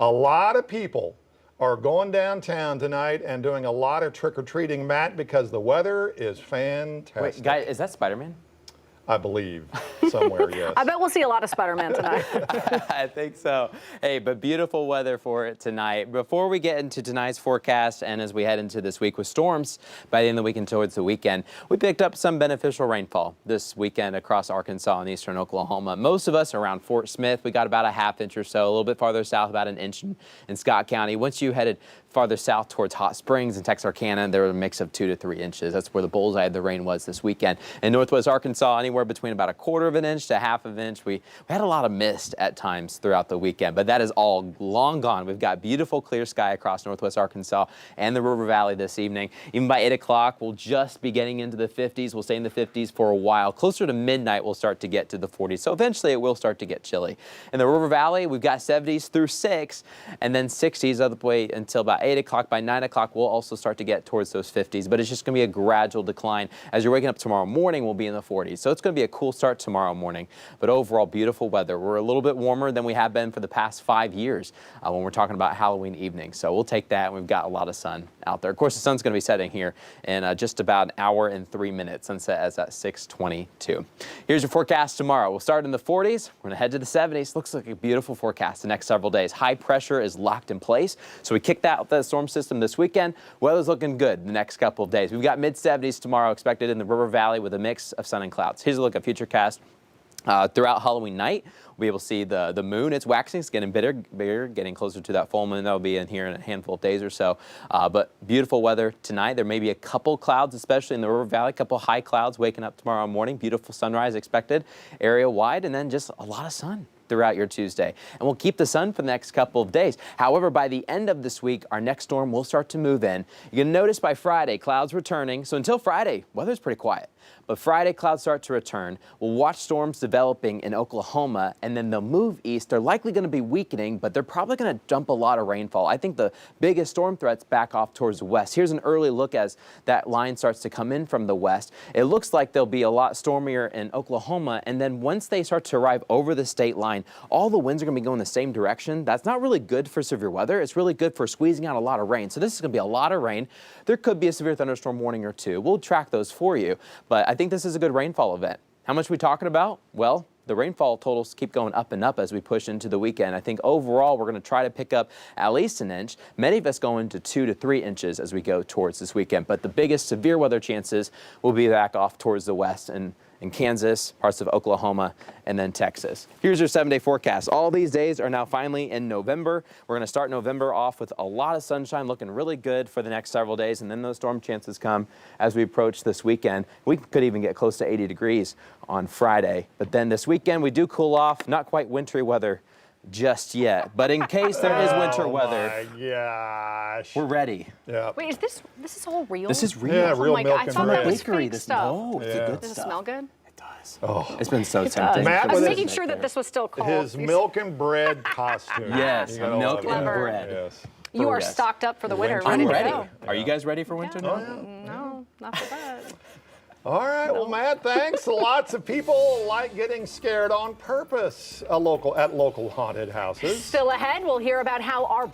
A lot of people are going downtown tonight and doing a lot of trick-or-treating, Matt, because the weather is fantastic. Wait, guy, is that Spider-Man? I believe somewhere, yes. I bet we'll see a lot of Spider-Man tonight. I think so. Hey, but beautiful weather for it tonight. Before we get into tonight's forecast and as we head into this week with storms by the end of the week and towards the weekend, we picked up some beneficial rainfall this weekend across Arkansas and eastern Oklahoma. Most of us around Fort Smith, we got about a ½ inch or so. A little bit farther south, about an inch in Scott County. Once you headed farther south towards Hot Springs and Texarkana, there was a mix of 2 to 3 inches. That's where the bullseye of the rain was this weekend. In northwest Arkansas, anywhere between about 1/4 of an inch to ½ of an inch. We had a lot of mist at times throughout the weekend, but that is all long gone. We've got beautiful clear sky across northwest Arkansas and the River Valley this evening. Even by 8 o'clock, we'll just be getting into the 50s. We'll stay in the 50s for a while. Closer to midnight, we'll start to get to the 40s. So eventually it will start to get chilly. In the River Valley, we've got 70s through 6 and then 60s all the way until about 8 o'clock. By 9 o'clock, we'll also start to get towards those 50s, but it's just going to be a gradual decline. As you're waking up tomorrow morning, we'll be in the 40s. So it's going to be a cool start tomorrow morning, but overall beautiful weather. We're a little bit warmer than we have been for the past 5 years when we're talking about Halloween evening. So we'll take that, and we've got a lot of sun out there. Of course, the sun's going to be setting here in just about an hour and 3 minutes. Sunset is at 6:22. Here's your forecast tomorrow. We'll start in the 40s. We're going to head to the 70s. Looks like a beautiful forecast the next several days. High pressure is locked in place, so we kicked out the storm system this weekend. Weather's looking good the next couple of days. We've got mid-70s tomorrow expected in the River Valley with a mix of sun and clouds. Here's a look at Futurecast. Throughout Halloween night, we'll be able to see the moon. It's waxing. It's getting bigger, getting closer to that full moon. That'll be in here in a handful of days or so. But beautiful weather tonight. There may be a couple clouds, especially in the River Valley, a couple high clouds waking up tomorrow morning. Beautiful sunrise expected area-wide, and then just a lot of sun throughout your Tuesday. And we'll keep the sun for the next couple of days. However, by the end of this week, our next storm will start to move in. You're going to notice by Friday, clouds returning. So until Friday, weather's pretty quiet. But Friday, clouds start to return. We'll watch storms developing in Oklahoma, and then they'll move east. They're likely going to be weakening, but they're probably going to dump a lot of rainfall. I think the biggest storm threats back off towards the west. Here's an early look as that line starts to come in from the west. It looks like they'll be a lot stormier in Oklahoma, and then once they start to arrive over the state line, all the winds are going to be going the same direction. That's not really good for severe weather. It's really good for squeezing out a lot of rain. So this is going to be a lot of rain. There could be a severe thunderstorm warning or two. We'll track those for you, but I think this is a good rainfall event. How much are we talking about? Well, the rainfall totals keep going up and up as we push into the weekend. I think overall we're going to try to pick up at least an inch. Many of us going to 2 to 3 inches as we go towards this weekend. But the biggest severe weather chances will be back off towards the west and in Kansas, parts of Oklahoma, and then Texas. Here's your 7-day forecast. All these days are now finally in November. We're going to start November off with a lot of sunshine, looking really good for the next several days, and then those storm chances come as we approach this weekend. We could even get close to 80 degrees on Friday. But then this weekend, we do cool off. Not quite wintry weather just yet, but in case there is winter weather, oh my gosh, we're ready. Yeah. Wait, is this all real? This is real. Yeah, Oh real my milk God, I and thought bread. that was Bakery, fake this stuff. no, it's Yeah. a good Does it stuff. smell good? It does. Oh. It's been so tempting. Matt I was with making his- sure that this was still cold. His milk and bread costume. Yes, You gotta milk love and that. bread. Yes. You are Yes. stocked up for the winter, I'm ready to ready. go. Are you guys ready for winter now? No, not for that. All right, well, Matt, thanks. Lots of people like getting scared on purpose at local haunted houses. Still ahead, we'll hear about how our